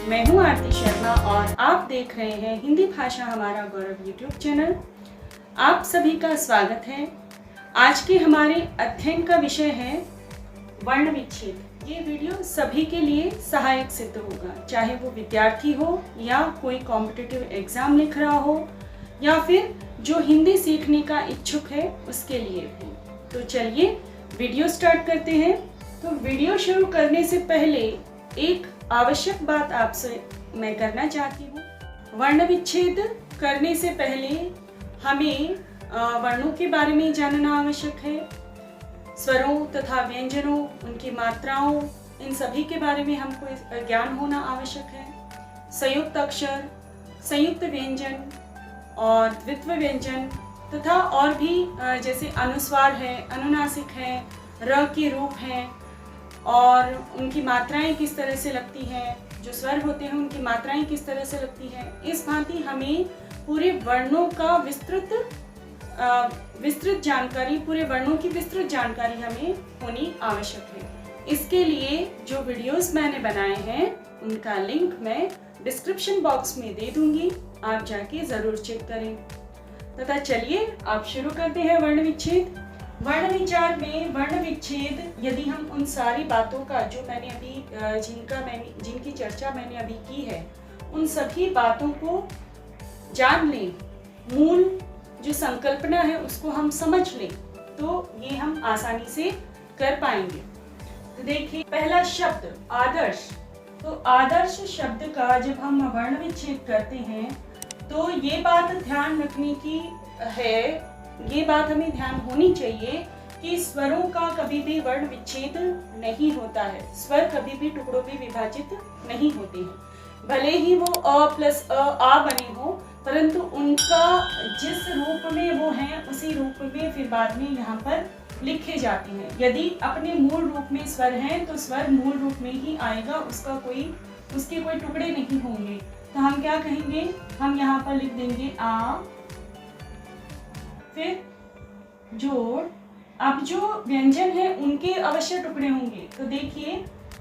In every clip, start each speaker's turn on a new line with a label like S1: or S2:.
S1: मैं हूं आरती शर्मा और आप देख रहे हैं हिंदी भाषा हमारा गौरव यूट्यूब चैनल। आप सभी का स्वागत है। आज के हमारे अध्ययन का विषय है वर्ण विच्छेद। ये वीडियो सभी के लिए सहायक सिद्ध होगा, चाहे वो विद्यार्थी हो या कोई कॉम्पिटिटिव एग्जाम लिख रहा हो या फिर जो हिंदी सीखने का इच्छुक है उसके लिए भी। तो चलिए वीडियो स्टार्ट करते हैं। तो वीडियो शुरू करने से पहले एक आवश्यक बात आपसे मैं करना चाहती हूँ। वर्ण विच्छेद करने से पहले हमें वर्णों के बारे में जानना आवश्यक है। स्वरों तथा व्यंजनों, उनकी मात्राओं, इन सभी के बारे में हमको ज्ञान होना आवश्यक है। संयुक्त अक्षर, संयुक्त व्यंजन और द्वित्व व्यंजन तथा और भी जैसे अनुस्वार है, अनुनासिक है, र के रूप हैं और उनकी मात्राएं किस तरह से लगती हैं, जो स्वर होते हैं उनकी मात्राएं किस तरह से लगती हैं। इस भांति हमें पूरे वर्णों का विस्तृत जानकारी, पूरे वर्णों की विस्तृत जानकारी हमें होनी आवश्यक है। इसके लिए जो वीडियोस मैंने बनाए हैं उनका लिंक मैं डिस्क्रिप्शन बॉक्स में दे दूंगी, आप जाके जरूर चेक करें। तथा चलिए आप शुरू करते हैं वर्ण विच्छेद। वर्ण विचार में वर्ण विच्छेद, यदि हम उन सारी बातों का जो मैंने अभी जिनकी चर्चा मैंने अभी की है, उन सभी बातों को जान लें, मूल जो संकल्पना है उसको हम समझ लें, तो ये हम आसानी से कर पाएंगे। तो देखिए पहला शब्द आदर्श। तो आदर्श शब्द का जब हम वर्ण विच्छेद करते हैं तो ये बात ध्यान रखने की है, ये बात हमें ध्यान होनी चाहिए कि स्वरों का कभी भी वर्ण विच्छेद नहीं होता है। स्वर कभी भी टुकड़ों में विभाजित नहीं होते हैं। भले ही वो अ प्लस आ बने हो, परंतु उनका जिस रूप में वो हैं उसी रूप में फिर बाद में यहाँ पर लिखे जाते हैं। यदि अपने मूल रूप में स्वर हैं तो स्वर मूल रूप में ही आएगा, उसके कोई टुकड़े नहीं होंगे। तो हम क्या कहेंगे, हम यहाँ पर लिख देंगे आ, फिर जोड़। अब जो व्यंजन है उनके अवश्य टुकड़े होंगे। तो देखिए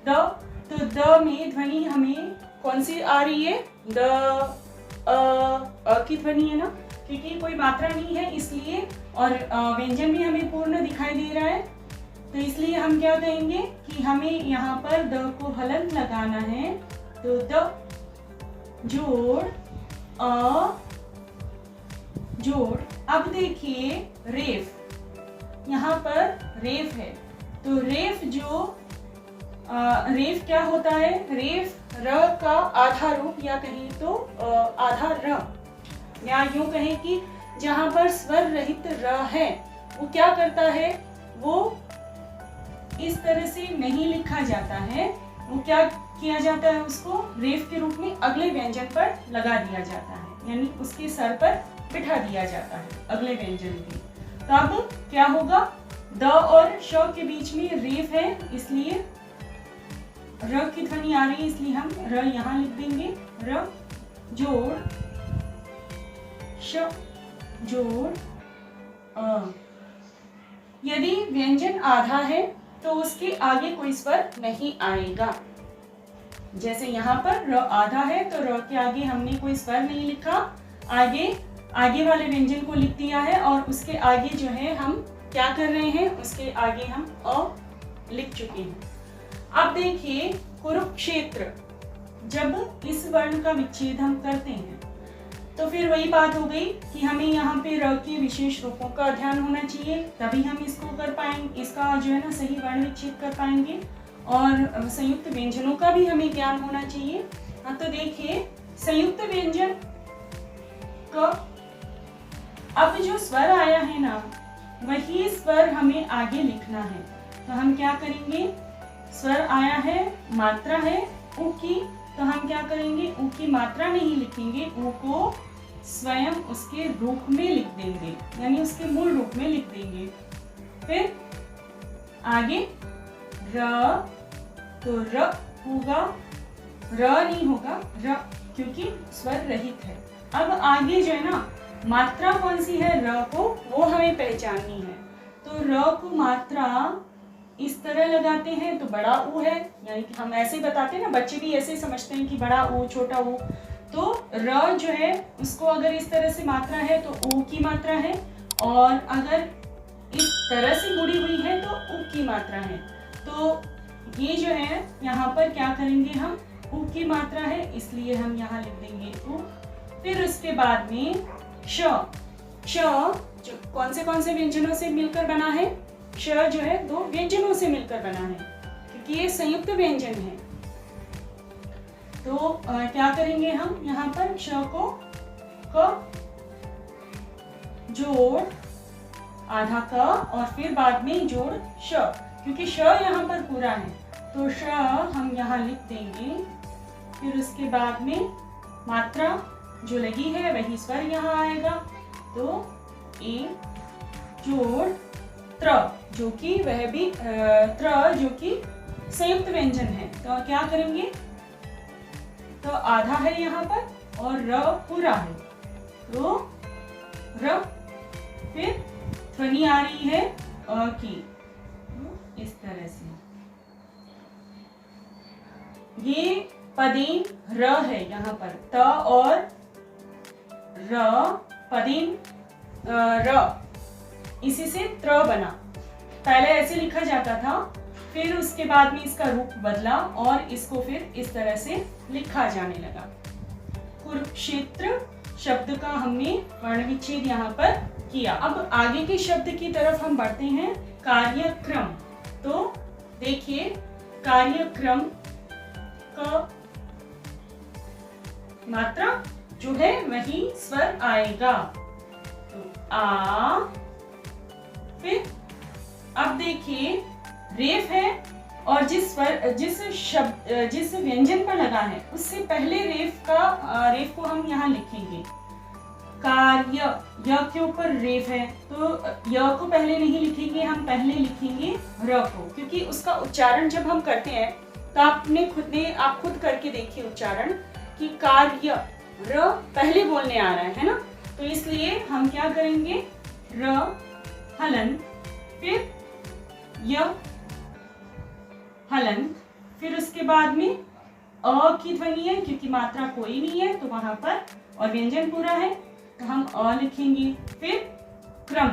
S1: द, तो द में ध्वनि हमें कौन सी आ रही है, द अ की ध्वनि है ना, क्योंकि कोई मात्रा नहीं है इसलिए, और व्यंजन भी हमें पूर्ण दिखाई दे रहा है। तो इसलिए हम क्या कहेंगे कि हमें यहाँ पर द को हलंत लगाना है। तो द जोड़ अ जोड़। अब देखिए रेफ, यहाँ पर रेफ है। तो रेफ रेफ क्या होता है, रेफ र का आधा रूप या कहें तो आधा र, या यूं कहें कि जहां पर स्वर रहित र है वो क्या करता है, वो इस तरह से नहीं लिखा जाता है। वो क्या किया जाता है, उसको रेफ के रूप में अगले व्यंजन पर लगा दिया जाता है, यानी उसके सर पर बिठा दिया जाता है अगले व्यंजन के। तो अब क्या होगा, द और श के बीच में रेफ है इसलिए र की ध्वनि आ रही है, इसलिए हम र यहाँ लिख देंगे। र जोड़ श जोड़ अ। यदि व्यंजन आधा है तो उसके आगे कोई स्वर नहीं आएगा। जैसे यहाँ पर र आधा है तो र के आगे हमने कोई स्वर नहीं लिखा, आगे वाले व्यंजन को लिख दिया है, और उसके आगे जो है हम क्या कर रहे हैं, उसके आगे हम अ लिख चुके हैं। अब देखिए कुरुक्षेत्र, जब इस वर्ण का विच्छेद हम करते हैं तो फिर वही बात हो गई कि हमें यहाँ पे र के विशेष रूपों का ध्यान होना चाहिए, तभी हम इसको कर पाएंगे, इसका जो है ना सही वर्ण विच्छेद कर पाएंगे। और संयुक्त व्यंजनों का भी हमें ज्ञान होना चाहिए। हाँ, तो देखिए संयुक्त व्यंजन का अब जो स्वर आया है ना, वही स्वर हमें आगे लिखना है। तो हम क्या करेंगे, स्वर आया है, मात्रा है उ की, तो हम क्या करेंगे, उ की मात्रा नहीं लिखेंगे, उ को स्वयं उसके रूप में लिख देंगे, यानी उसके मूल रूप में लिख देंगे। फिर आगे र, तो र होगा, र नहीं होगा, र, क्योंकि स्वर रहित है। अब आगे जो है ना मात्रा कौन सी है, र को, वो हमें पहचाननी है। तो र को मात्रा इस तरह लगाते हैं तो बड़ा ऊ है, यानी कि हम ऐसे ही बताते हैं ना, बच्चे भी ऐसे ही समझते हैं कि बड़ा ऊ छोटा ऊ। तो र जो है उसको अगर इस तरह से मात्रा है तो ऊ की मात्रा है, और अगर इस तरह से मुड़ी हुई है तो ऊ की मात्रा है। तो ये जो है यहाँ पर क्या करेंगे हम, ऊ की मात्रा है इसलिए हम यहाँ लिख देंगे ऊ। फिर उसके बाद में श, जो कौन से व्यंजनों से मिलकर बना है, श जो है दो व्यंजनों से मिलकर बना है क्योंकि ये संयुक्त व्यंजन है। तो क्या करेंगे हम यहाँ पर, श को क जोड़ आधा क और फिर बाद में जोड़ श, क्योंकि श यहाँ पर पूरा है तो श हम यहाँ लिख देंगे। फिर उसके बाद में मात्रा जो लगी है वही स्वर यहाँ आएगा। तो ए जोड़ त्र, जो कि वह भी त्र जो कि संयुक्त व्यंजन है। तो क्या करेंगे, तो आधा है यहाँ पर और र पूरा है, तो र, फिर ध्वनि आ रही है अ की, इस तरह से। ये पदेन र है यहाँ पर, त और र, पदेन र, इसी से त्र बना। पहले ऐसे लिखा जाता था, फिर उसके बाद में इसका रूप बदला और इसको फिर इस तरह से लिखा जाने लगा। कुरुक्षेत्र शब्द का हमने वर्ण विच्छेद यहाँ पर किया। अब आगे के शब्द की तरफ हम बढ़ते हैं, कार्यक्रम। तो देखिए कार्यक्रम का मात्रा जो है वही स्वर आएगा, तो आ। फिर अब देखिए रेफ है और जिस व्यंजन पर लगा है उससे पहले रेफ को हम यहाँ लिखेंगे। कार्य, य के ऊपर रेफ है तो य को पहले नहीं लिखेंगे, हम पहले लिखेंगे र को, क्योंकि उसका उच्चारण जब हम करते हैं तो आप खुद करके देखिए उच्चारण कि कार्य, र पहले बोलने आ रहा है ना, तो इसलिए हम क्या करेंगे, र हलंत, फिर य हलंत, फिर उसके बाद में अ की ध्वनि है क्योंकि मात्रा कोई नहीं है तो वहां पर, और व्यंजन पूरा है तो हम अ लिखेंगे। फिर क्रम।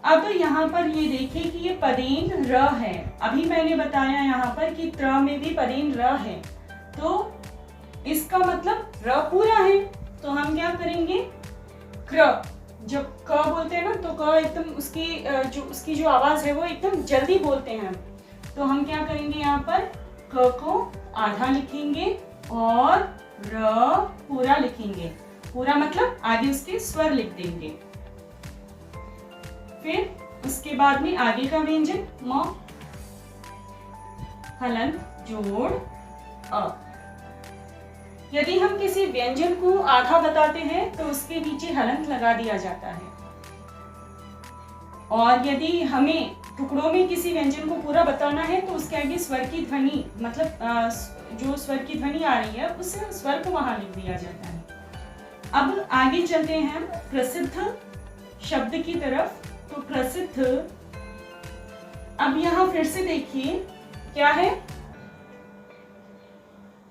S1: अब यहाँ पर ये देखिए कि ये पदेन र है, अभी मैंने बताया यहाँ पर कि त्र में भी पदेन र है, तो इसका मतलब र पूरा है, तो हम क्या करेंगे, क्र, जब क बोलते हैं ना तो क एकदम उसकी जो आवाज है वो एकदम जल्दी बोलते हैं, तो हम क्या करेंगे, यहाँ पर क को आधा लिखेंगे और र पूरा लिखेंगे। पूरा मतलब आगे उसके स्वर लिख देंगे। फिर उसके बाद में आगे का व्यंजन म, हलंत जोड़ अ। यदि हम किसी व्यंजन को आधा बताते हैं तो उसके नीचे हलंत लगा दिया जाता है, और यदि हमें टुकड़ों में किसी व्यंजन को पूरा बताना है तो उसके आगे स्वर की ध्वनि, मतलब जो स्वर की ध्वनि आ रही है उस स्वर को वहां लिख दिया जाता है। अब आगे चलते हैं हम प्रसिद्ध शब्द की तरफ। तो प्रसिद्ध, अब यहाँ फिर से देखिए क्या है,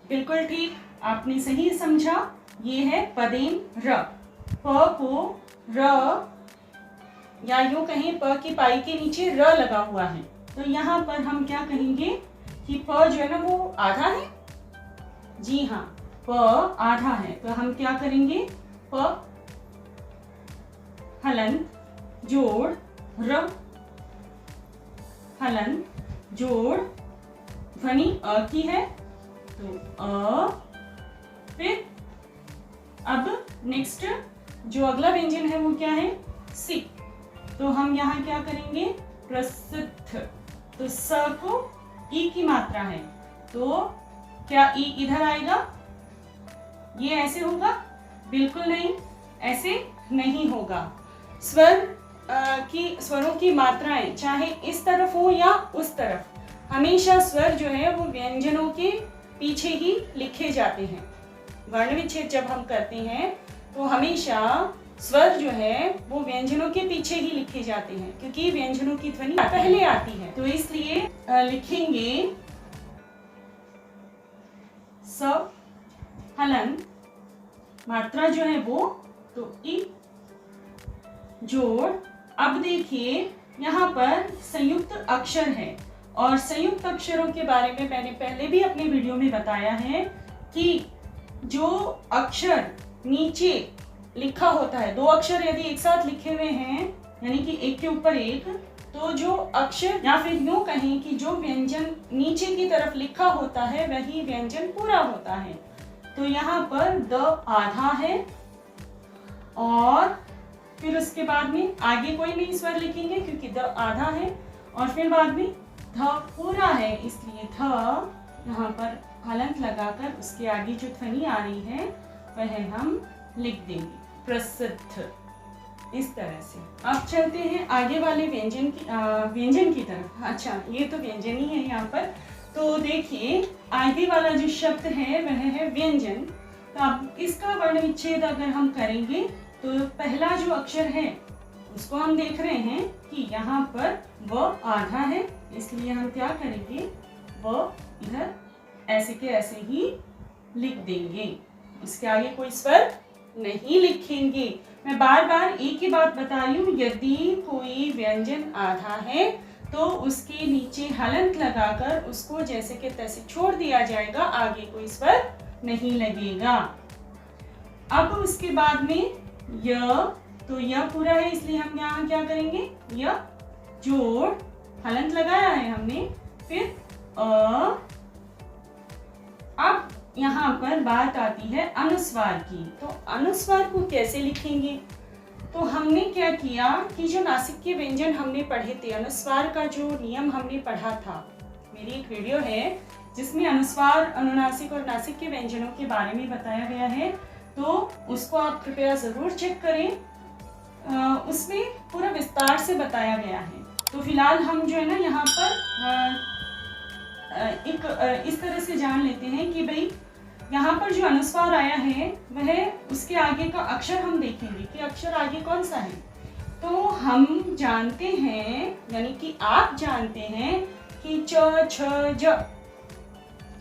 S1: बिल्कुल ठीक, आपने सही समझा, ये है पदेन र। प को र, या यूं कहें प की पाई के नीचे र लगा हुआ है, तो यहाँ पर हम क्या कहेंगे कि प जो है ना वो आधा है। जी हाँ, प आधा है, तो हम क्या करेंगे, प हलंत जोड़ र, हलंत जोड़ ध्वनि अ की है तो अ। फिर अब नेक्स्ट जो अगला व्यंजन है वो क्या है, सी, तो हम यहाँ क्या करेंगे, प्रसिद्ध, तो स को ई की मात्रा है, तो क्या ई इधर आएगा, ये ऐसे होगा, बिल्कुल नहीं, ऐसे नहीं होगा। स्वरों की मात्राएं चाहे इस तरफ हो या उस तरफ, हमेशा स्वर जो है वो व्यंजनों के पीछे ही लिखे जाते हैं। वर्ण विच्छेद जब हम करते हैं तो हमेशा स्वर जो है वो व्यंजनों के पीछे ही लिखे जाते हैं, क्योंकि व्यंजनों की ध्वनि पहले आती है, तो इसलिए लिखेंगे स हलंत, मात्रा जो है वो तो ई जोड़। अब देखिए यहाँ पर संयुक्त अक्षर है, और संयुक्त अक्षरों के बारे में मैंने पहले भी अपने वीडियो में बताया है कि जो अक्षर नीचे लिखा होता है, दो अक्षर यदि एक साथ लिखे हुए हैं यानी कि एक के ऊपर एक, तो जो अक्षर या फिर यूं कहें कि जो व्यंजन नीचे की तरफ लिखा होता है वही व्यंजन पूरा होता है। तो यहाँ पर द आधा है, और फिर उसके बाद में आगे कोई नहीं स्वर लिखेंगे क्योंकि द आधा है, और फिर बाद में ध पूरा है, इसलिए ध यहाँ पर हलंत लगाकर उसके आगे जो ध्वनि आ रही है वह हम लिख देंगे, प्रसिद्ध, इस तरह से। अब चलते हैं आगे वाले व्यंजन की तरफ। अच्छा, ये तो व्यंजन ही है यहाँ पर। तो देखिए आगे वाला जो शब्द है वह है व्यंजन। तो अब इसका वर्ण विच्छेद अगर हम करेंगे तो पहला जो अक्षर है उसको हम देख रहे हैं कि यहाँ पर व आधा है, इसलिए हम क्या करेंगे, व इधर ऐसे के ऐसे ही लिख देंगे, इसके आगे कोई स्वर नहीं लिखेंगे। मैं बार बार एक ही बात बता रही हूँ, यदि कोई व्यंजन आधा है तो उसके नीचे हलंत लगाकर उसको जैसे के तैसे छोड़ दिया जाएगा, आगे कोई स्वर नहीं लगेगा। अब उसके बाद में य, तो य पूरा है इसलिए हम यहाँ क्या करेंगे, य जोड़ हलंत लगाया है हमने, फिर अब यहाँ पर बात आती है अनुस्वार की। तो अनुस्वार को कैसे लिखेंगे, तो हमने क्या किया कि जो नासिक के व्यंजन हमने पढ़े थे, अनुस्वार का जो नियम हमने पढ़ा था, मेरी एक वीडियो है जिसमें अनुस्वार, अनुनासिक और नासिक के व्यंजनों के बारे में बताया गया है, तो उसको आप कृपया जरूर चेक करें, उसमें पूरा विस्तार से बताया गया है। तो फिलहाल हम जो है ना यहाँ पर एक इस तरह से जान लेते हैं कि भाई यहाँ पर जो अनुस्वार आया है वह उसके आगे का अक्षर हम देखेंगे कि अक्षर आगे कौन सा है। तो हम जानते हैं, यानी कि आप जानते हैं कि च छ ज,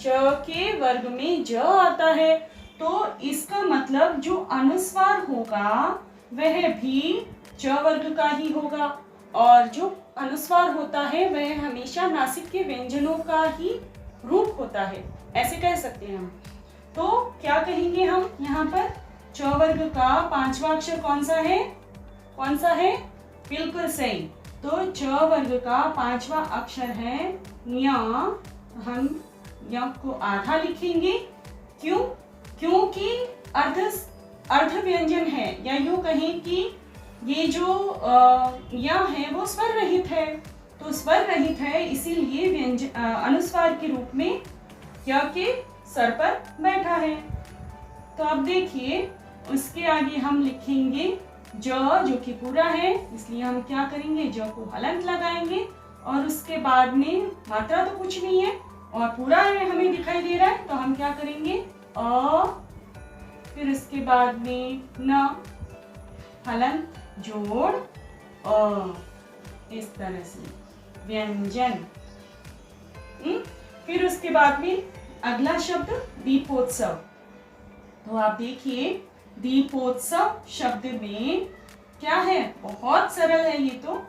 S1: च के वर्ग में ज आता है, तो इसका मतलब जो अनुस्वार होगा वह भी च वर्ग का ही होगा, और जो अनुस्वार होता है वह हमेशा नासिक के व्यंजनों का ही रूप होता है, ऐसे कह सकते हैं हम। तो क्या कहेंगे हम यहाँ पर, च वर्ग का पांचवा अक्षर कौन सा है, कौन सा है, बिल्कुल सही। तो च वर्ग का पांचवा अक्षर है ञ, हम ञ को आधा लिखेंगे, क्यों, क्योंकि अर्ध व्यंजन है, या यूं कहें कि ये जो या है वो स्वर रहित है, तो स्वर रहित है इसीलिए व्यंजन अनुस्वार के रूप में या के सर पर बैठा है। तो अब देखिए उसके आगे हम लिखेंगे ज, जो कि पूरा है, इसलिए हम क्या करेंगे, ज को हलंत लगाएंगे, और उसके बाद में मात्रा तो कुछ नहीं है और पूरा है हमें दिखाई दे रहा है, तो हम क्या करेंगे अ, फिर उसके बाद में न, हलंत जोड़ अ, इस तरह से व्यंजन। फिर उसके बाद में अगला शब्द दीपोत्सव। तो आप देखिए दीपोत्सव शब्द में क्या है, बहुत सरल है ये तो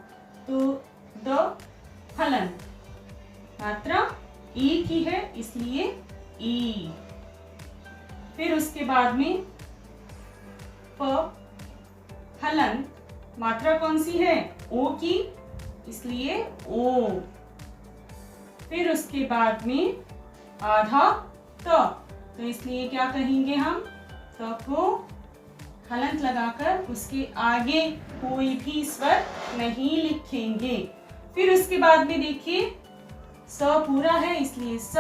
S1: द हलंत, मात्रा ई की है इसलिए ई, फिर उसके बाद में प हलंत, मात्रा कौन सी है, ओ की, इसलिए ओ, फिर उसके बाद में आधा त, तो इसलिए क्या कहेंगे हम, त को हलंत लगाकर उसके आगे कोई भी स्वर नहीं लिखेंगे। फिर उसके बाद में देखिए स पूरा है इसलिए स,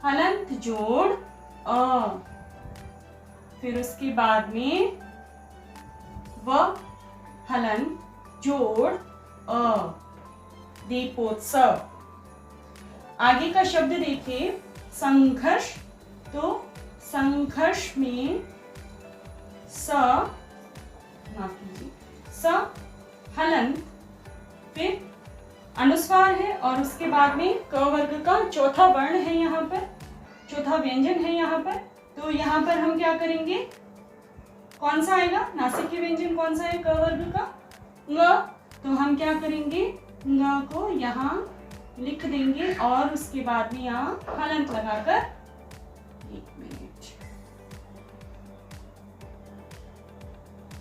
S1: हलंत जोड़ अ, फिर उसके बाद में व हलंत जोड़ अ, दीपोत्सव। आगे का शब्द देखिए संघर्ष। तो संघर्ष में स, माफ कीजिए, स हलंत, फिर अनुस्वार है और उसके बाद में क वर्ग का चौथा वर्ण है, यहाँ पर चौथा व्यंजन है यहाँ पर। तो यहाँ पर हम क्या करेंगे, कौन सा आएगा, नासिक व्यंजन कौन सा है क वर्ग का, ङ। तो हम क्या करेंगे, ङ को यहाँ लिख देंगे और उसके बाद में यहाँ हलंत लगाकर, एक मिनट,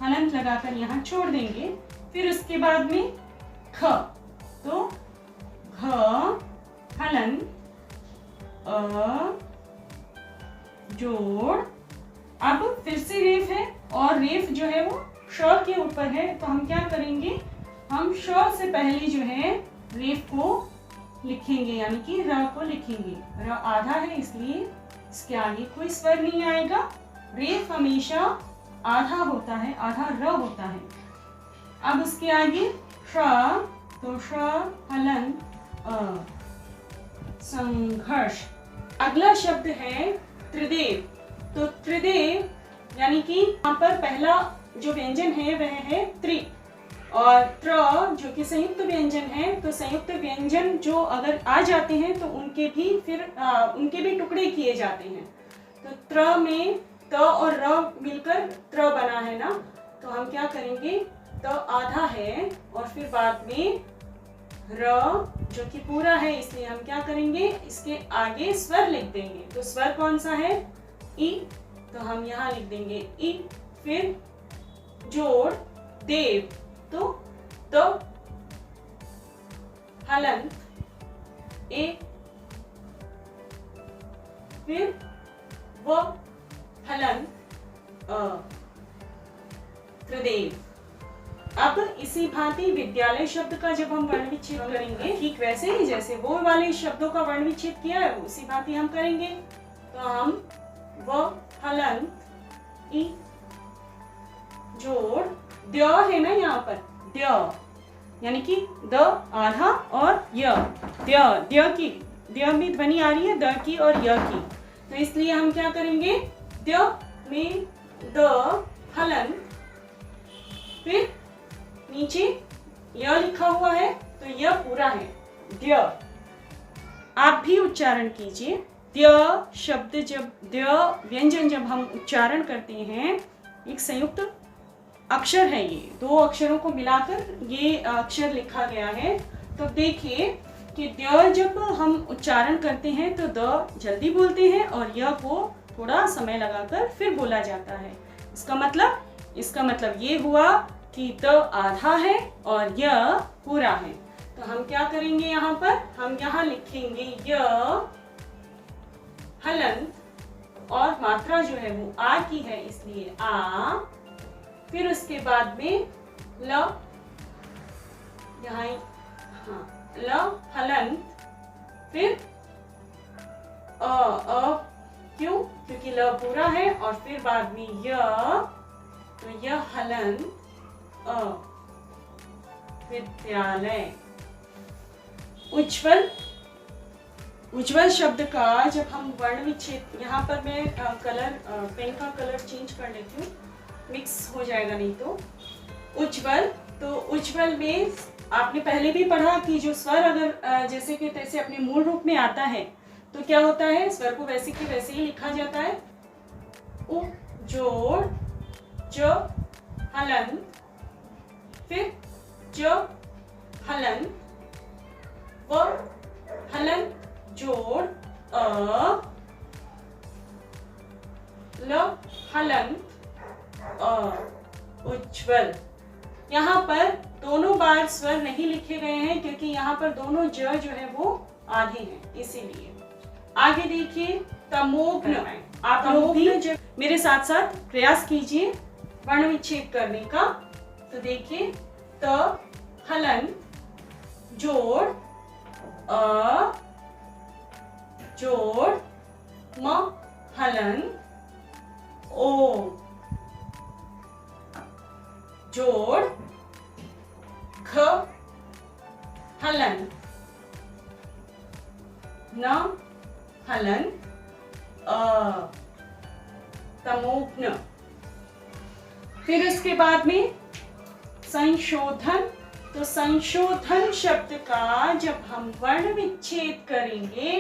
S1: हलंत लगाकर यहाँ छोड़ देंगे। फिर उसके बाद में ख, तो घ हलंत जोड़, अब फिर से रेफ है और रेफ जो है वो श के ऊपर है, तो हम क्या करेंगे, हम श से पहले जो है रेफ को लिखेंगे, यानी कि र को लिखेंगे। र आधा है इसलिए इसके आगे कोई स्वर नहीं आएगा। रेफ हमेशा आधा होता है, आधा र होता है। अब उसके आगे श, तो श हलंत संघर्ष। अगला शब्द है त्रिदेव। तो त्रिदेव यानी कि यहाँ पर पहला जो व्यंजन है वह है त्रि, और त्र जो कि संयुक्त व्यंजन है। तो संयुक्त व्यंजन जो अगर आ जाते हैं तो उनके भी टुकड़े किए जाते हैं। तो त्र में त और र मिलकर त्र बना है ना, तो हम क्या करेंगे, त आधा है और फिर बाद में र जो कि पूरा है, इसलिए हम क्या करेंगे, इसके आगे स्वर लिख देंगे। तो स्वर कौन सा है, ई, तो हम यहाँ लिख देंगे ई। फिर जोड़ देव, तो हलंत ए, फिर व हलंत त्रिदेव। अब इसी भांति विद्यालय शब्द का जब हम वर्ण विच्छेद करेंगे, ठीक वैसे ही जैसे वो वाले शब्दों का वर्ण विच्छेद किया है उसी भांति हम करेंगे। तो हम व हलंत ई जोड़ द्य है ना, यहाँ पर द्य यानी कि द आधा और य, द्य की, द्य में ध्वनि आ रही है द की और य की, तो इसलिए हम क्या करेंगे, द्य में द हलंत, फिर नीचे य लिखा हुआ है तो यह पूरा है द्य। आप भी उच्चारण कीजिए। द्य शब्द जब, द्य व्यंजन जब हम उच्चारण करते हैं, एक संयुक्त अक्षर है, ये दो अक्षरों को मिलाकर ये अक्षर लिखा गया है। तो देखिए कि द्य जब हम उच्चारण करते हैं तो द जल्दी बोलते हैं और य को थोड़ा समय लगाकर फिर बोला जाता है। इसका मतलब ये हुआ कि त आधा है और य पूरा है। तो हम क्या करेंगे, यहाँ पर हम यहाँ लिखेंगे य हलंत, और मात्रा जो है वो आ की है इसलिए आ, फिर उसके बाद में ल, यहाँ ल हलंत, फिर क्यों, क्योंकि ल पूरा है, और फिर बाद में य, तो य हलंत विद्यालय। उज्ज्वल शब्द का जब हम वर्ण विच्छेद, यहाँ पर मैं पेन का कलर चेंज कर लेती हूँ, मिक्स हो जाएगा नहीं तो। उज्ज्वल, तो उज्ज्वल में आपने पहले भी पढ़ा कि जो स्वर अगर जैसे कि तैसे अपने मूल रूप में आता है तो क्या होता है, स्वर को वैसे की वैसे ही लिखा जाता है। उ जोड़ ज हलंत, फिर ज हलंत, व हलंत जोड़ ल हलंत उज्ज्वल। यहाँ पर दोनों बार स्वर नहीं लिखे गए हैं क्योंकि यहाँ पर दोनों ज जो है वो आधे हैं, इसीलिए। आगे देखिए तमोघ्न। आप लोग भी मेरे साथ साथ प्रयास कीजिए वर्ण विच्छेद करने का। तो देखिए त हलंत जोड़ अ जोड़ म हलंत ओ जोड़ ख हलंत न हलंत तमोघ्न। फिर उसके बाद में संशोधन। तो संशोधन शब्द का जब हम वर्ण विच्छेद करेंगे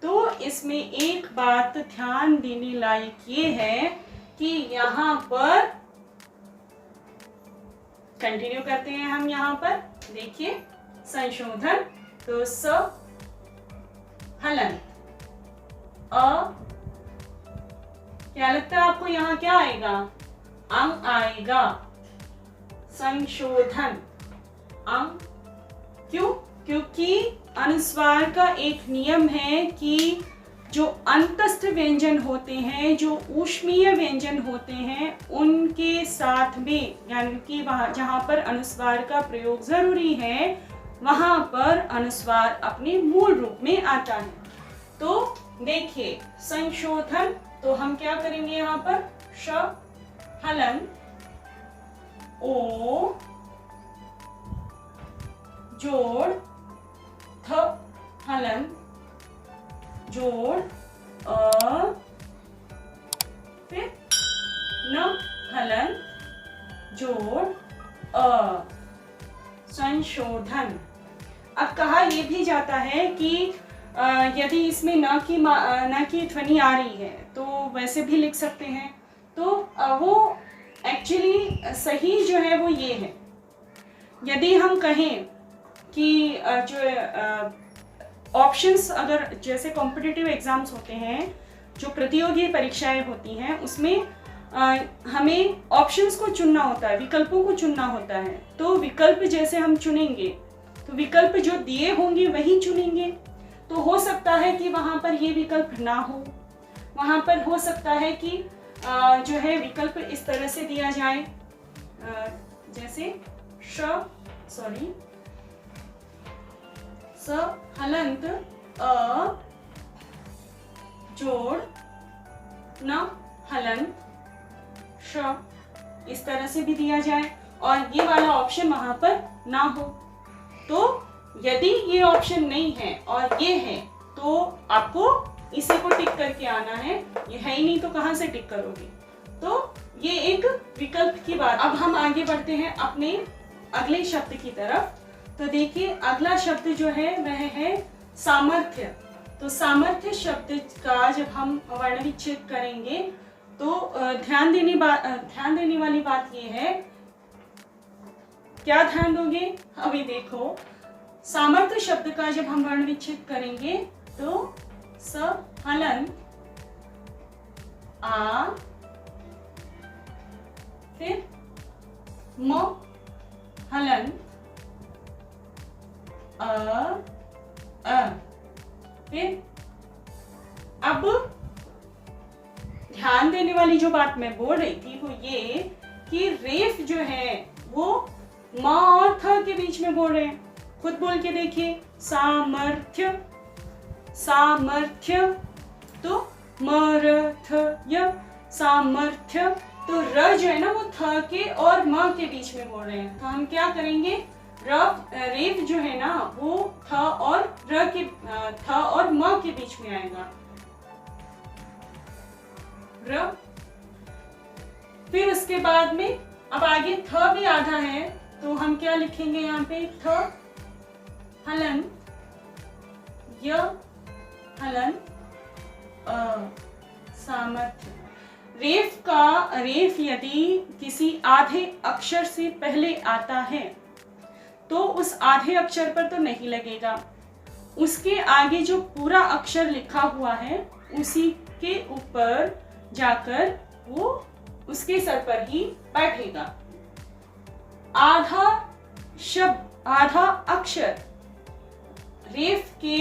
S1: तो इसमें एक बात ध्यान देने लायक ये है कि यहाँ पर कंटिन्यू करते हैं हम। यहाँ पर देखिए संशोधन, तो स हलन क्या लगता है आपको यहाँ क्या आएगा? अंग आएगा। संशोधन अंग, क्यों? क्योंकि अनुस्वार का एक नियम है कि जो अंतस्थ व्यंजन होते हैं, जो ऊष्मीय व्यंजन होते हैं, उनके साथ में यानी कि वहाँ जहाँ पर अनुस्वार का प्रयोग जरूरी है वहाँ पर अनुस्वार अपने मूल रूप में आता है। तो देखिए संशोधन, तो हम क्या करेंगे यहाँ पर? श हलन ओ जोड़ थ हलन जोड़ फिर न हलन जोड़ संशोधन। अब कहा यह भी जाता है कि यदि इसमें न की ध्वनि आ रही है तो वैसे भी लिख सकते हैं। तो वो एक्चुअली सही जो है वो ये है, यदि हम कहें कि जो ऑप्शंस, अगर जैसे कॉम्पिटिटिव एग्जाम्स होते हैं, जो प्रतियोगी परीक्षाएं होती हैं, उसमें हमें ऑप्शंस को चुनना होता है, विकल्पों को चुनना होता है। तो विकल्प जैसे हम चुनेंगे तो विकल्प जो दिए होंगे वही चुनेंगे। तो हो सकता है कि वहाँ पर ये विकल्प ना हो, वहाँ पर हो सकता है कि जो है विकल्प इस तरह से दिया जाए, जैसे स हलंत जोड़ न हलंत श, इस तरह से भी दिया जाए और ये वाला ऑप्शन वहां पर ना हो। तो यदि ये ऑप्शन नहीं है और ये है तो आपको इसी को टिक करके आना है, ये है ही नहीं तो कहां से टिक करोगे। तो ये एक विकल्प की बात। अब हम आगे बढ़ते हैं अपने अगले शब्द की तरफ। तो देखिए अगला शब्द जो है वह है सामर्थ्य। तो सामर्थ्य शब्द का जब हम वर्ण विच्छेद करेंगे तो ध्यान देने वाली बात ये है, क्या ध्यान दोगे? अभी देखो, सामर्थ्य शब्द का जब हम वर्ण विच्छेद करेंगे तो स हलन आ, फिर म हलन अ, फिर अब ध्यान देने वाली जो बात मैं बोल रही थी वो ये कि रेफ जो है वो म और थ के बीच में बोल रहे हैं। खुद बोल के देखिए, सामर्थ्य सामर्थ्य, तो मरथय सामर्थ्य। तो र जो है ना वो थ के और म के बीच में बोल रहे हैं। तो हम क्या करेंगे, रेफ जो है ना वो थ और म के बीच में आएगा। र, फिर उसके बाद में अब आगे थ भी आधा है तो हम क्या लिखेंगे यहाँ पे, थ हलन य हलन सामर्थ्य। रेफ यदि किसी आधे अक्षर से पहले आता है तो उस आधे अक्षर पर तो नहीं लगेगा, उसके आगे जो पूरा अक्षर लिखा हुआ है उसी के ऊपर जाकर वो उसके सर पर ही बैठेगा। आधा शब्द, आधा अक्षर रेफ के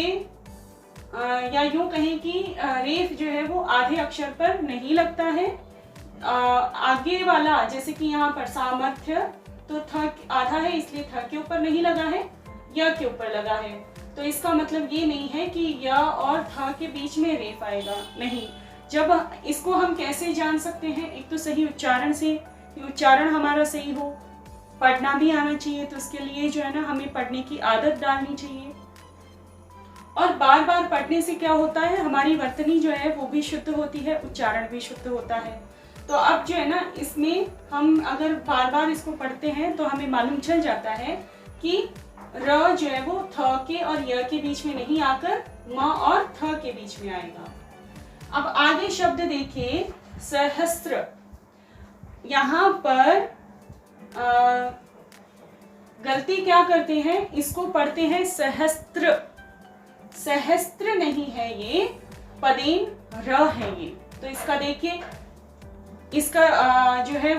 S1: या यूं कहें कि रेफ जो है वो आधे अक्षर पर नहीं लगता है। आगे वाला जैसे कि यहाँ पर सामर्थ्य तो थ आधा है इसलिए थ के ऊपर नहीं लगा है, य के ऊपर लगा है। तो इसका मतलब ये नहीं है कि य और थ के बीच में रेफ आएगा, नहीं। जब इसको हम कैसे जान सकते हैं, एक तो सही उच्चारण से, कि उच्चारण हमारा सही हो, पढ़ना भी आना चाहिए। तो उसके लिए जो है ना हमें पढ़ने की आदत डालनी चाहिए और बार बार पढ़ने से क्या होता है, हमारी वर्तनी जो है वो भी शुद्ध होती है, उच्चारण भी शुद्ध होता है। तो अब जो है ना, इसमें हम अगर बार बार इसको पढ़ते हैं तो हमें मालूम चल जाता है कि र जो है वो थ के और य के बीच में नहीं आकर म और थ के बीच में आएगा। अब आगे शब्द देखिए, सहस्त्र। यहाँ पर गलती क्या करते हैं, इसको पढ़ते हैं सहस्त्र। सहस्त्र नहीं है ये, पदेन र है ये। तो इसका देखिए, इसका जो है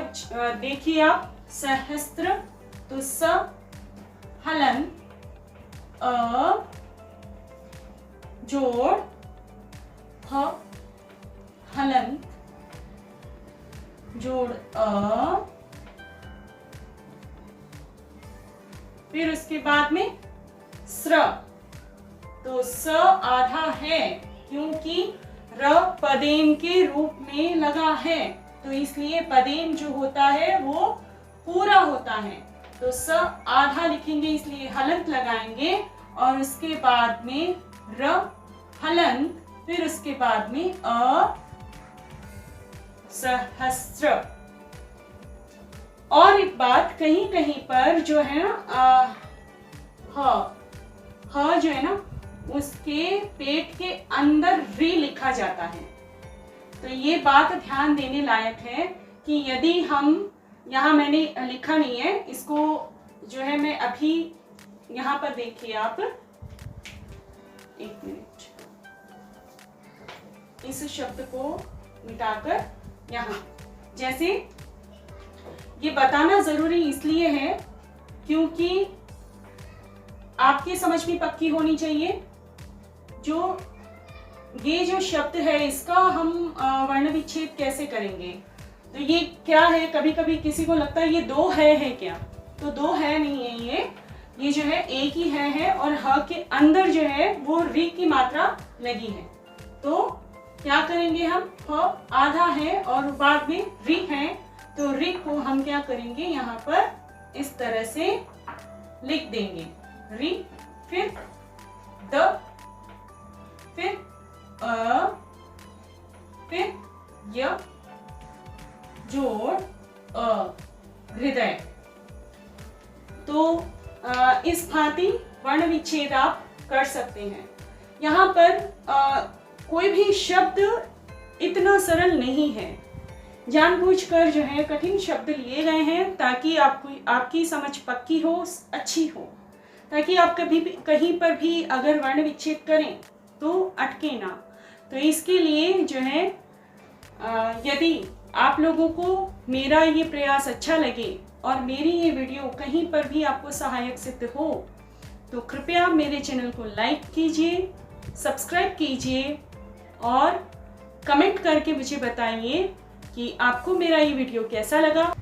S1: देखिए आप, सहस्त्र तो स हलन अ जोड़ ह हलन जोड़ अ, फिर उसके बाद में स्र। तो स आधा है क्योंकि र पदेन के रूप में लगा है, तो इसलिए पदेन जो होता है वो पूरा होता है। तो स आधा लिखेंगे, इसलिए हलंत लगाएंगे और उसके बाद में र हलंत, फिर उसके बाद में अ सहस्त्र। और एक बात, कहीं कहीं पर जो है ना ह जो है ना, उसके पेट के अंदर री लिखा जाता है। तो ये बात ध्यान देने लायक है कि यदि हम, यहाँ मैंने लिखा नहीं है इसको, जो है मैं अभी यहाँ पर देखिए आप, एक मिनट, इस शब्द को मिटाकर यहाँ, जैसे ये बताना जरूरी इसलिए है क्योंकि आपकी समझ में पक्की होनी चाहिए। जो ये जो शब्द है इसका हम वर्ण विच्छेद कैसे करेंगे। तो ये क्या है, कभी कभी किसी को लगता है ये दो है क्या, तो दो है नहीं है, ये जो है एक ही है और ह के अंदर जो है वो री की मात्रा लगी है। तो क्या करेंगे हम, ह आधा है और बाद में री है, तो री को हम क्या करेंगे, यहाँ पर इस तरह से लिख देंगे, री, फिर द, फिर अ, फिर य जोड़ अ, हृदय। तो इस भांति वर्ण विच्छेद आप कर सकते हैं। यहाँ पर कोई भी शब्द इतना सरल नहीं है, जानबूझकर जो है कठिन शब्द लिए गए हैं ताकि आपकी समझ पक्की हो, अच्छी हो, ताकि आप कभी भी कहीं पर भी अगर वर्ण विच्छेद करें तो अटके ना। तो इसके लिए जो है यदि आप लोगों को मेरा ये प्रयास अच्छा लगे और मेरी ये वीडियो कहीं पर भी आपको सहायक सिद्ध हो, तो कृपया मेरे चैनल को लाइक कीजिए, सब्सक्राइब कीजिए और कमेंट करके मुझे बताइए कि आपको मेरा ये वीडियो कैसा लगा।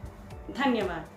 S1: धन्यवाद।